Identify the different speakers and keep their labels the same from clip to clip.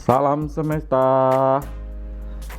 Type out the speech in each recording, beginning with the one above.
Speaker 1: Salam semesta.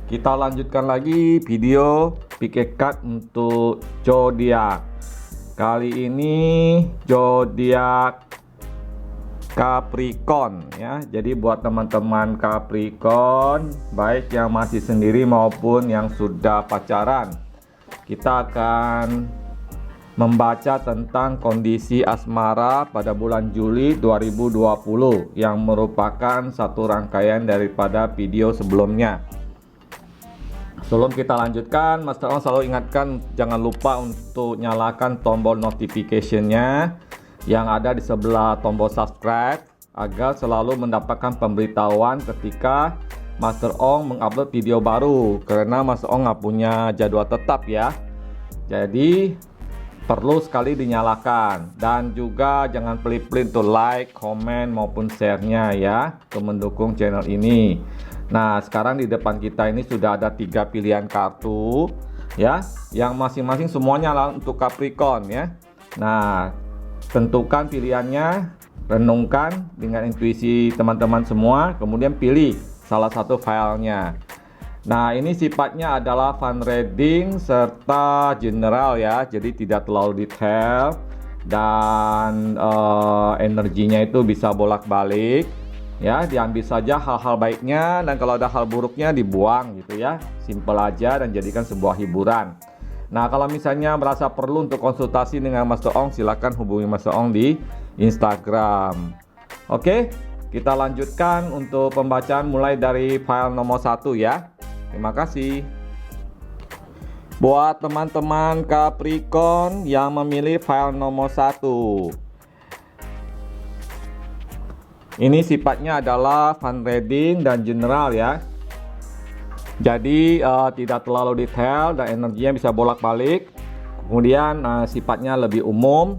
Speaker 1: Kita lanjutkan lagi video pick a card untuk zodiak. Kali ini zodiak Capricorn ya. Jadi buat teman-teman Capricorn, baik yang masih sendiri maupun yang sudah pacaran, kita akan membaca tentang kondisi asmara pada bulan Juli 2020 yang merupakan satu rangkaian daripada video sebelumnya. Sebelum kita lanjutkan, Mas Ong selalu ingatkan jangan lupa untuk nyalakan tombol notification-nya yang ada di sebelah tombol subscribe agar selalu mendapatkan pemberitahuan ketika Master Ong mengupload video baru, karena Master Ong nggak punya jadwal tetap ya. Jadi perlu sekali dinyalakan, dan juga jangan pelit-pelit untuk like, komen maupun share-nya ya untuk mendukung channel ini. Nah, sekarang di depan kita ini sudah ada 3 pilihan kartu ya, yang masing-masing semuanya untuk Capricorn ya. Nah, tentukan pilihannya, renungkan dengan intuisi teman-teman semua, kemudian pilih salah satu filenya. Nah, ini sifatnya adalah fun reading serta general ya, jadi tidak terlalu detail dan energinya itu bisa bolak-balik ya. Diambil saja hal-hal baiknya, dan kalau ada hal buruknya dibuang gitu ya. Simple aja dan jadikan sebuah hiburan. Nah, kalau misalnya merasa perlu untuk konsultasi dengan Master Ong, silakan hubungi Master Ong di Instagram. Oke, kita lanjutkan untuk pembacaan mulai dari file nomor 1 ya. Terima kasih. Buat teman-teman Capricorn yang memilih file nomor 1, ini sifatnya adalah fun reading dan general ya. Jadi tidak terlalu detail dan energinya bisa bolak-balik. Kemudian sifatnya lebih umum.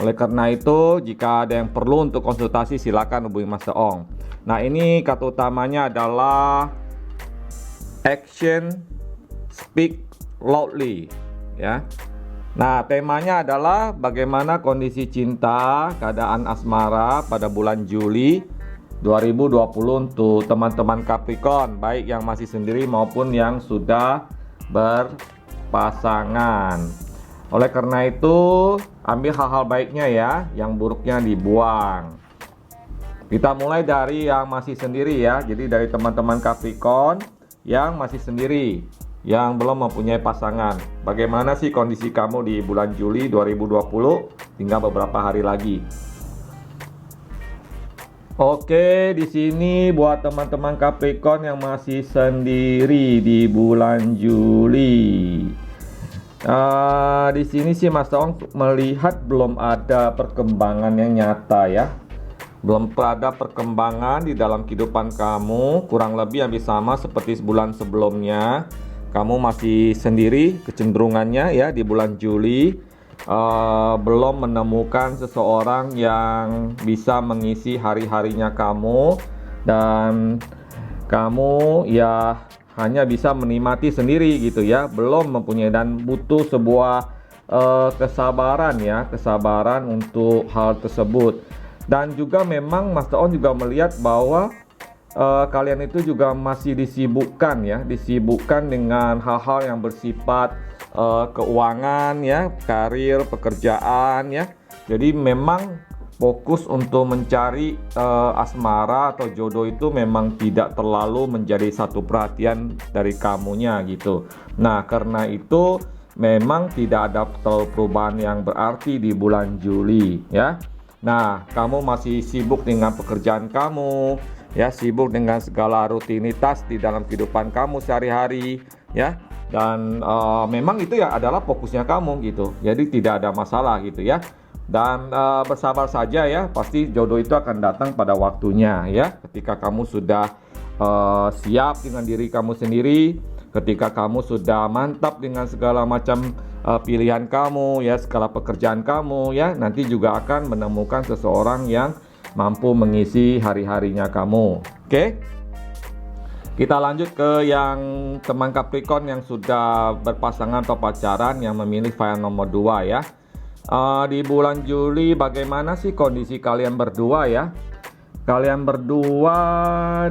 Speaker 1: Oleh karena itu, jika ada yang perlu untuk konsultasi, silakan hubungi Master Ong. Nah, ini kartu utamanya adalah Action Speak Loudly ya. Nah, temanya adalah bagaimana kondisi cinta, keadaan asmara pada bulan Juli 2020 untuk teman-teman Capricorn, baik yang masih sendiri maupun yang sudah berpasangan. Oleh karena itu, ambil hal-hal baiknya ya, yang buruknya dibuang. Kita mulai dari yang masih sendiri ya. Jadi dari teman-teman Capricorn yang masih sendiri, yang belum mempunyai pasangan, bagaimana sih kondisi kamu di bulan Juli 2020? Tinggal beberapa hari lagi. Oke, di sini buat teman-teman Capricorn yang masih sendiri di bulan Juli. Di sini sih Mas Ong melihat belum ada perkembangan yang nyata ya. Belum ada perkembangan di dalam kehidupan kamu, kurang lebih hampir sama seperti bulan sebelumnya. Kamu masih sendiri kecenderungannya ya di bulan Juli. Belum menemukan seseorang yang bisa mengisi hari-harinya kamu, dan kamu ya hanya bisa menikmati sendiri gitu ya. Belum mempunyai dan butuh sebuah kesabaran ya, kesabaran untuk hal tersebut. Dan juga memang Master Ong juga melihat bahwa kalian itu juga masih disibukkan ya, disibukkan dengan hal-hal yang bersifat keuangan ya, karir, pekerjaan ya. Jadi memang fokus untuk mencari asmara atau jodoh itu memang tidak terlalu menjadi satu perhatian dari kamunya gitu. Nah, karena itu memang tidak ada perubahan yang berarti di bulan Juli ya. Nah, kamu masih sibuk dengan pekerjaan kamu ya, sibuk dengan segala rutinitas di dalam kehidupan kamu sehari-hari ya, dan memang itu ya adalah fokusnya kamu gitu. Jadi tidak ada masalah gitu ya, dan bersabar saja ya, pasti jodoh itu akan datang pada waktunya ya, ketika kamu sudah siap dengan diri kamu sendiri, ketika kamu sudah mantap dengan segala macam pilihan kamu ya, segala pekerjaan kamu ya, nanti juga akan menemukan seseorang yang mampu mengisi hari-harinya kamu. Oke? Kita lanjut ke yang teman Capricorn yang sudah berpasangan atau pacaran yang memilih file nomor 2 ya. Di bulan Juli bagaimana sih kondisi kalian berdua ya? kalian berdua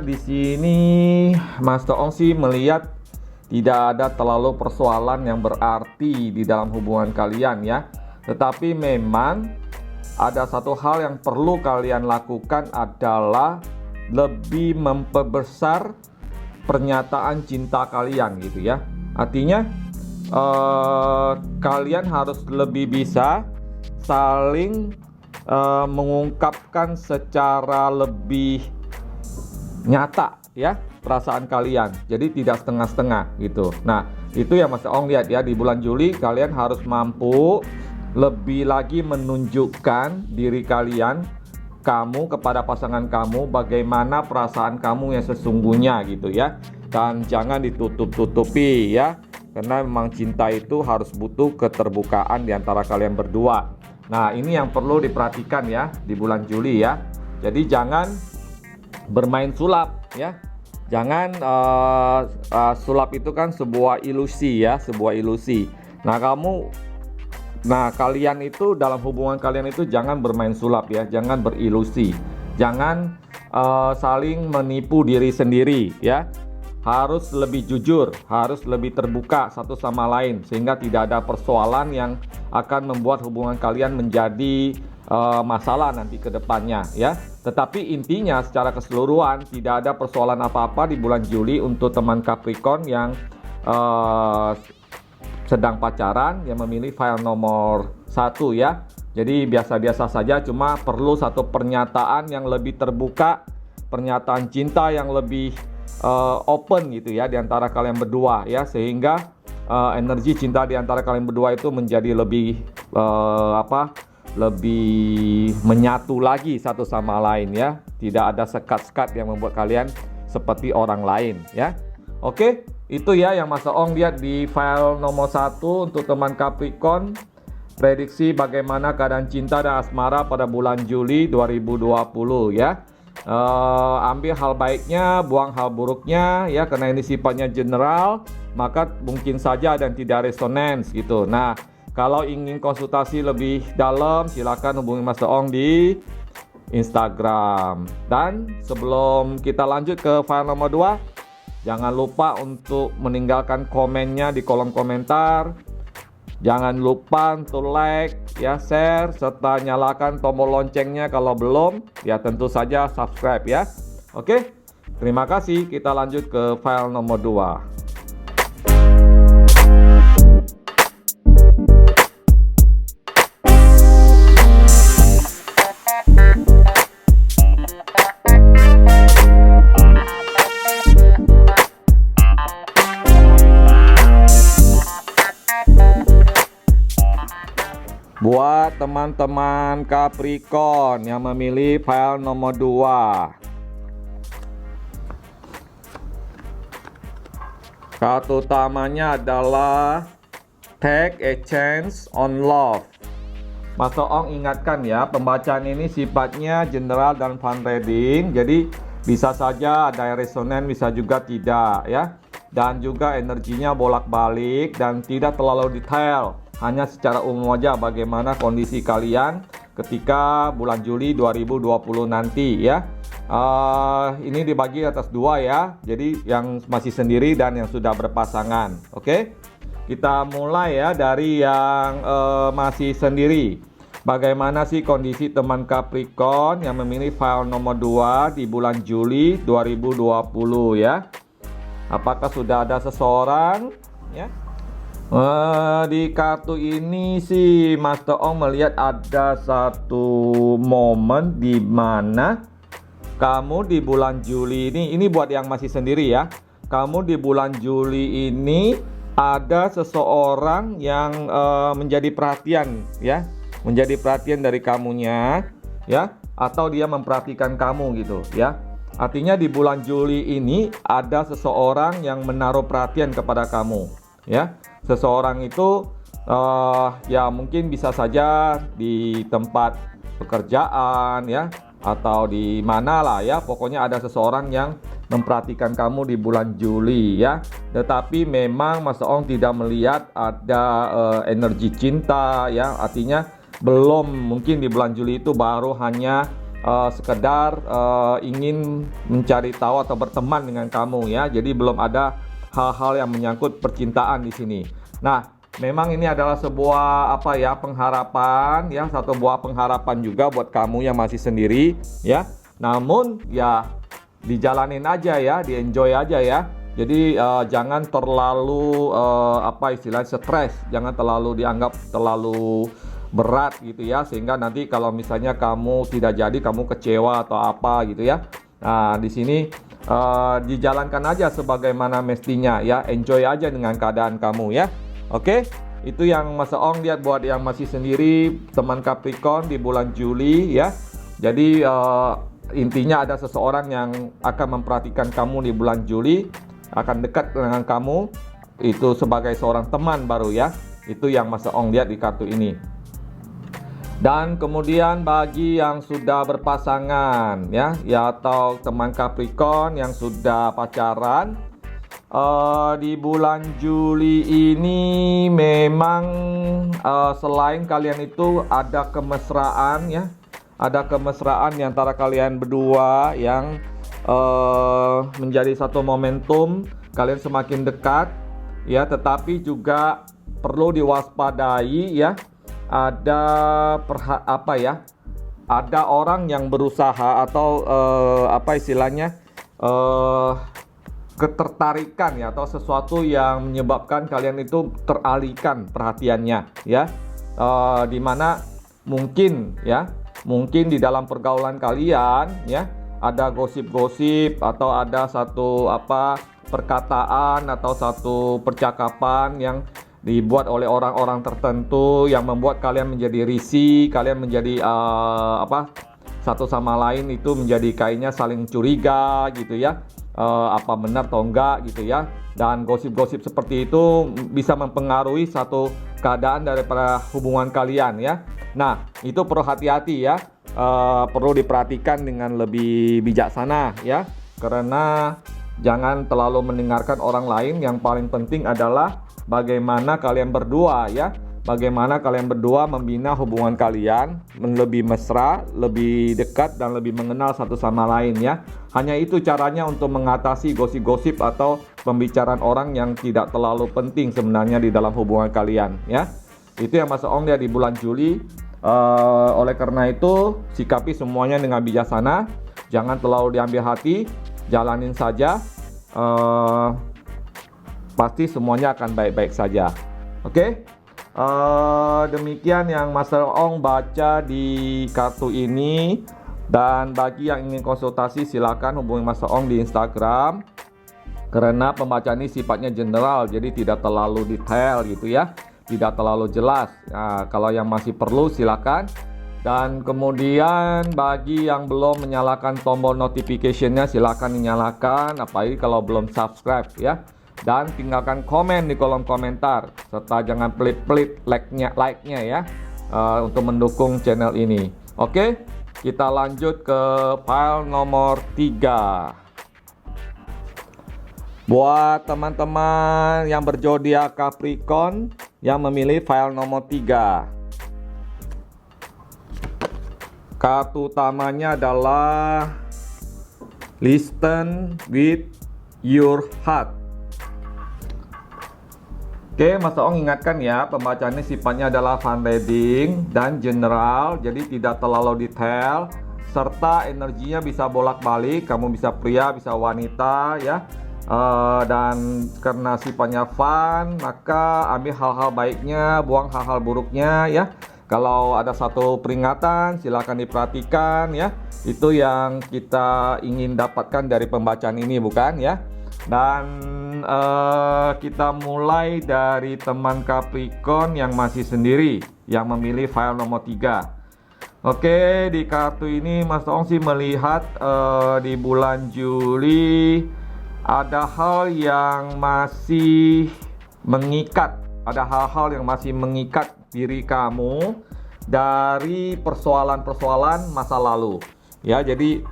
Speaker 1: di sini Mas Toong sih melihat tidak ada terlalu persoalan yang berarti di dalam hubungan kalian ya. Tetapi memang ada satu hal yang perlu kalian lakukan adalah lebih memperbesar pernyataan cinta kalian gitu ya. Artinya kalian harus lebih bisa saling mengungkapkan secara lebih nyata ya perasaan kalian, jadi tidak setengah-setengah gitu. Nah itu yang Mas Ong lihat ya, di bulan Juli kalian harus mampu lebih lagi menunjukkan diri kalian, kamu kepada pasangan kamu, bagaimana perasaan kamu yang sesungguhnya gitu ya. Dan jangan ditutup-tutupi ya, karena memang cinta itu harus butuh keterbukaan di antara kalian berdua. Nah ini yang perlu diperhatikan ya di bulan Juli ya. Jadi jangan bermain sulap ya. Jangan sulap itu kan sebuah ilusi ya, sebuah ilusi. Nah kalian itu dalam hubungan kalian itu jangan bermain sulap ya, jangan berilusi, jangan saling menipu diri sendiri ya. Harus lebih jujur, harus lebih terbuka satu sama lain sehingga tidak ada persoalan yang akan membuat hubungan kalian menjadi masalah nanti ke depannya ya. Tetapi intinya secara keseluruhan tidak ada persoalan apa-apa di bulan Juli untuk teman Capricorn yang sedang pacaran, yang memilih file nomor 1 ya. Jadi biasa-biasa saja, cuma perlu satu pernyataan yang lebih terbuka, pernyataan cinta yang lebih open gitu ya di antara kalian berdua ya, sehingga energi cinta di antara kalian berdua itu menjadi lebih lebih menyatu lagi satu sama lain ya. Tidak ada sekat-sekat yang membuat kalian seperti orang lain ya. Oke, itu ya yang Mas Ong lihat di file nomor 1 untuk teman Capricorn. Prediksi bagaimana keadaan cinta dan asmara pada bulan Juli 2020 ya. Ambil hal baiknya, buang hal buruknya ya, karena ini sifatnya general, maka mungkin saja dan tidak resonance gitu. Nah kalau ingin konsultasi lebih dalam, silakan hubungi Mas Ong di Instagram. Dan sebelum kita lanjut ke file nomor 2, jangan lupa untuk meninggalkan komennya di kolom komentar. Jangan lupa untuk like, ya, share, serta nyalakan tombol loncengnya kalau belum. Ya tentu saja subscribe ya. Oke, terima kasih. Kita lanjut ke file nomor 2. Buat teman-teman Capricorn yang memilih file nomor 2, kartu utamanya adalah Take a Chance on Love. Mas Ong ingatkan ya, pembacaan ini sifatnya general dan fun reading, jadi bisa saja ada yang resonan, bisa juga tidak ya. Dan juga energinya bolak-balik dan tidak terlalu detail. Hanya secara umum aja bagaimana kondisi kalian ketika bulan Juli 2020 nanti ya. Ini dibagi atas 2 ya. Jadi yang masih sendiri dan yang sudah berpasangan. Oke. Kita mulai ya dari yang masih sendiri. Bagaimana sih kondisi teman Capricorn yang memilih file nomor 2 di bulan Juli 2020 ya. Apakah sudah ada seseorang ya? Di kartu ini sih Mas Ong melihat ada satu momen di mana kamu di bulan Juli ini buat yang masih sendiri ya. Kamu di bulan Juli ini ada seseorang yang menjadi perhatian ya, menjadi perhatian dari kamunya ya, atau dia memperhatikan kamu gitu ya. Artinya di bulan Juli ini ada seseorang yang menaruh perhatian kepada kamu ya. Seseorang itu ya mungkin bisa saja di tempat pekerjaan ya, atau di mana lah ya, pokoknya ada seseorang yang memperhatikan kamu di bulan Juli ya. Tetapi memang Mas Ong tidak melihat ada energi cinta ya, artinya belum, mungkin di bulan Juli itu baru hanya sekedar ingin mencari tahu atau berteman dengan kamu ya. Jadi belum ada hal-hal yang menyangkut percintaan di sini. Nah, memang ini adalah sebuah pengharapan ya, satu buah pengharapan juga buat kamu yang masih sendiri ya. Namun ya dijalanin aja ya, di-enjoy aja ya. Jadi jangan terlalu stres, jangan terlalu dianggap terlalu berat gitu ya, sehingga nanti kalau misalnya kamu tidak jadi kamu kecewa atau apa gitu ya. Nah, di sini dijalankan aja sebagaimana mestinya ya, enjoy aja dengan keadaan kamu ya. Oke, itu yang Mas Ong lihat buat yang masih sendiri, teman Capricorn di bulan Juli ya. Jadi intinya ada seseorang yang akan memperhatikan kamu di bulan Juli, akan dekat dengan kamu, itu sebagai seorang teman baru ya. Itu yang Mas Ong lihat di kartu ini. Dan kemudian bagi yang sudah berpasangan ya atau teman Capricorn yang sudah pacaran, di bulan Juli ini memang selain kalian itu ada kemesraan ya, ada kemesraan di antara kalian berdua yang menjadi satu momentum kalian semakin dekat ya, tetapi juga perlu diwaspadai ya. Ada orang yang berusaha atau ketertarikan ya, atau sesuatu yang menyebabkan kalian itu teralihkan perhatiannya ya, dimana mungkin di dalam pergaulan kalian ya ada gosip-gosip atau ada satu perkataan atau satu percakapan yang dibuat oleh orang-orang tertentu yang membuat kalian menjadi risih, kalian menjadi satu sama lain itu menjadi kayaknya saling curiga gitu ya, apa benar atau enggak gitu ya. Dan gosip-gosip seperti itu bisa mempengaruhi satu keadaan daripada hubungan kalian ya. Nah, itu perlu hati-hati ya, perlu diperhatikan dengan lebih bijaksana ya, karena jangan terlalu mendengarkan orang lain. Yang paling penting adalah bagaimana kalian berdua ya, bagaimana kalian berdua membina hubungan kalian lebih mesra, lebih dekat dan lebih mengenal satu sama lain ya. Hanya itu caranya untuk mengatasi gosip-gosip atau pembicaraan orang yang tidak terlalu penting sebenarnya di dalam hubungan kalian ya. Itu yang Mas Ong lihat di bulan Juli. Oleh karena itu sikapi semuanya dengan bijaksana, jangan terlalu diambil hati, jalanin saja. Pasti semuanya akan baik-baik saja. Oke? Demikian yang Mas Ong baca di kartu ini. Dan bagi yang ingin konsultasi silakan hubungi Mas Ong di Instagram. Karena pembacaan ini sifatnya general, jadi tidak terlalu detail gitu ya, tidak terlalu jelas. Nah, kalau yang masih perlu silakan. Dan kemudian bagi yang belum menyalakan tombol notification-nya silakan dinyalakan, apalagi kalau belum subscribe ya. Dan tinggalkan komen di kolom komentar, serta jangan pelit-pelit like-nya ya, untuk mendukung channel ini. Oke, kita lanjut ke file nomor 3. Buat teman-teman yang berzodiak Capricorn yang memilih file nomor 3, kartu utamanya adalah Listen with your heart. Oke, Mas Ong ingatkan ya, pembacaannya sifatnya adalah fun reading dan general, jadi tidak terlalu detail, serta energinya bisa bolak-balik, kamu bisa pria, bisa wanita ya. Dan karena sifatnya fun, maka ambil hal-hal baiknya, buang hal-hal buruknya ya. Kalau ada satu peringatan, silakan diperhatikan ya. Itu yang kita ingin dapatkan dari pembacaan ini, bukan ya? Dan kita mulai dari teman Capricorn yang masih sendiri, yang memilih file nomor 3. Oke, di kartu ini Mas Ong sih melihat di bulan Juli ada hal yang masih mengikat, ada hal-hal yang masih mengikat diri kamu dari persoalan-persoalan masa lalu. Ya, jadi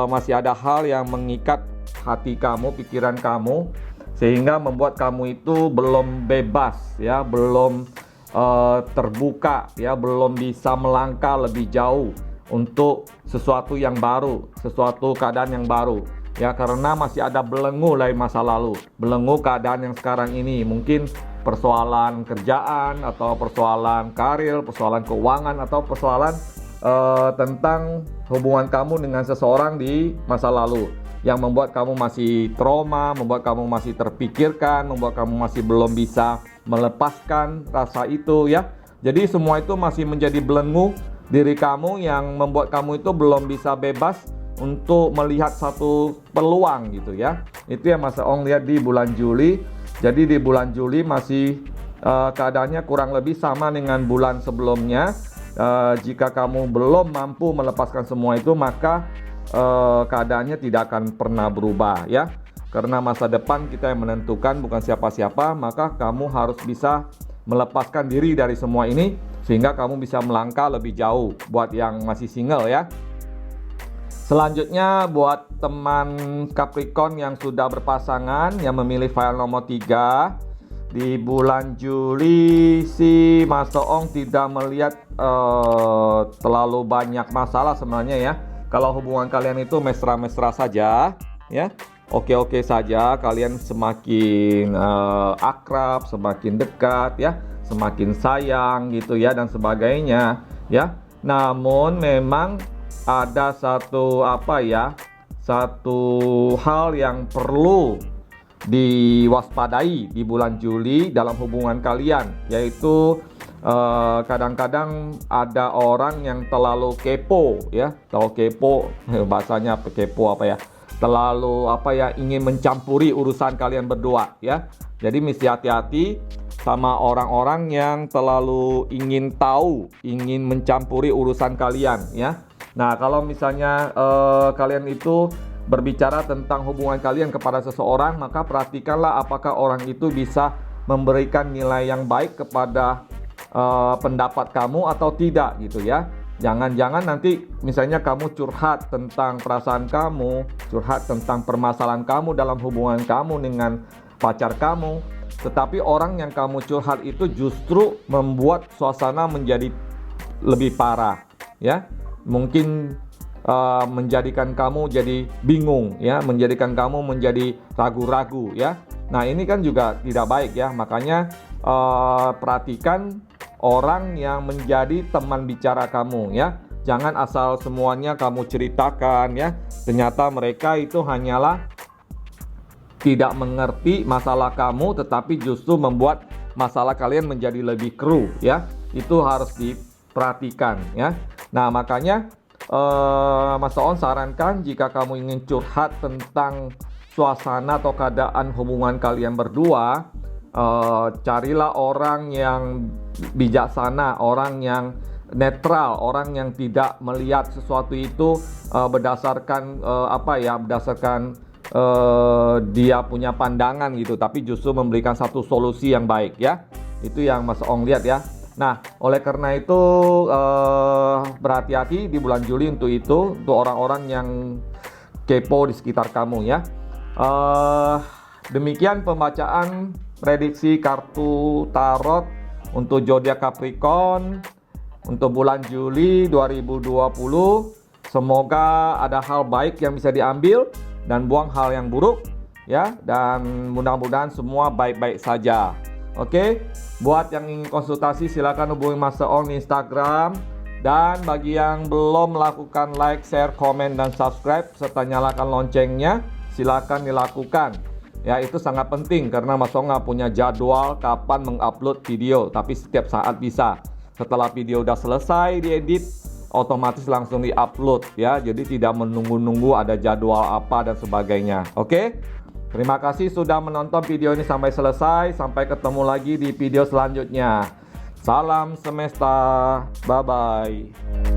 Speaker 1: masih ada hal yang mengikat hati kamu, pikiran kamu, sehingga membuat kamu itu belum bebas ya, belum terbuka ya, belum bisa melangkah lebih jauh untuk sesuatu yang baru, sesuatu keadaan yang baru. Ya, karena masih ada belenggu dari masa lalu, belenggu keadaan yang sekarang ini, mungkin persoalan kerjaan atau persoalan karir, persoalan keuangan atau persoalan tentang hubungan kamu dengan seseorang di masa lalu yang membuat kamu masih trauma, membuat kamu masih terpikirkan, membuat kamu masih belum bisa melepaskan rasa itu ya. Jadi semua itu masih menjadi belenggu diri kamu yang membuat kamu itu belum bisa bebas untuk melihat satu peluang gitu ya. Itu yang Mas Ong lihat di bulan Juli. Jadi di bulan Juli masih keadaannya kurang lebih sama dengan bulan sebelumnya. Jika kamu belum mampu melepaskan semua itu, maka keadaannya tidak akan pernah berubah ya. Karena masa depan kita yang menentukan, bukan siapa-siapa. Maka kamu harus bisa melepaskan diri dari semua ini sehingga kamu bisa melangkah lebih jauh. Buat yang masih single ya. Selanjutnya buat teman Capricorn yang sudah berpasangan, yang memilih file nomor 3, di bulan Juli si Mas Ong tidak melihat terlalu banyak masalah sebenarnya ya. Kalau hubungan kalian itu mesra-mesra saja ya, oke-oke saja, kalian semakin akrab, semakin dekat ya, semakin sayang gitu ya, dan sebagainya ya. Namun memang ada satu satu hal yang perlu diwaspadai di bulan Juli dalam hubungan kalian, yaitu kadang-kadang ada orang yang terlalu kepo ya, terlalu kepo, bahasanya kepo terlalu ingin mencampuri urusan kalian berdua ya. Jadi mesti hati-hati sama orang-orang yang terlalu ingin tahu, ingin mencampuri urusan kalian ya. Nah, kalau misalnya kalian itu berbicara tentang hubungan kalian kepada seseorang, maka perhatikanlah apakah orang itu bisa memberikan nilai yang baik kepada pendapat kamu atau tidak gitu ya. Jangan-jangan nanti misalnya kamu curhat tentang perasaan kamu, curhat tentang permasalahan kamu dalam hubungan kamu dengan pacar kamu, tetapi orang yang kamu curhat itu justru membuat suasana menjadi lebih parah ya. Mungkin menjadikan kamu jadi bingung ya, menjadikan kamu menjadi ragu-ragu ya. Nah, ini kan juga tidak baik ya. Makanya perhatikan orang yang menjadi teman bicara kamu ya. Jangan asal semuanya kamu ceritakan ya. Ternyata mereka itu hanyalah tidak mengerti masalah kamu, tetapi justru membuat masalah kalian menjadi lebih keruh ya. Itu harus diperhatikan ya. Nah, makanya Mas On sarankan jika kamu ingin curhat tentang suasana atau keadaan hubungan kalian berdua, carilah orang yang bijaksana, orang yang netral, orang yang tidak melihat sesuatu itu berdasarkan berdasarkan dia punya pandangan gitu, tapi justru memberikan satu solusi yang baik ya. Itu yang Mas Ong lihat ya. Nah, oleh karena itu berhati-hati di bulan Juli untuk orang-orang yang kepo di sekitar kamu ya. Demikian pembacaan prediksi kartu tarot untuk zodiak Capricorn untuk bulan Juli 2020. Semoga ada hal baik yang bisa diambil dan buang hal yang buruk ya, dan mudah-mudahan semua baik-baik saja. Oke, buat yang ingin konsultasi silakan hubungi Mas Ong di Instagram. Dan bagi yang belum melakukan like, share, komen, dan subscribe serta nyalakan loncengnya, silakan dilakukan. Ya, itu sangat penting karena Mas Ong nggak punya jadwal kapan mengupload video, tapi setiap saat bisa. Setelah video udah selesai diedit, otomatis langsung diupload ya. Jadi tidak menunggu-nunggu ada jadwal apa dan sebagainya. Oke? Terima kasih sudah menonton video ini sampai selesai. Sampai ketemu lagi di video selanjutnya. Salam semesta. Bye-bye.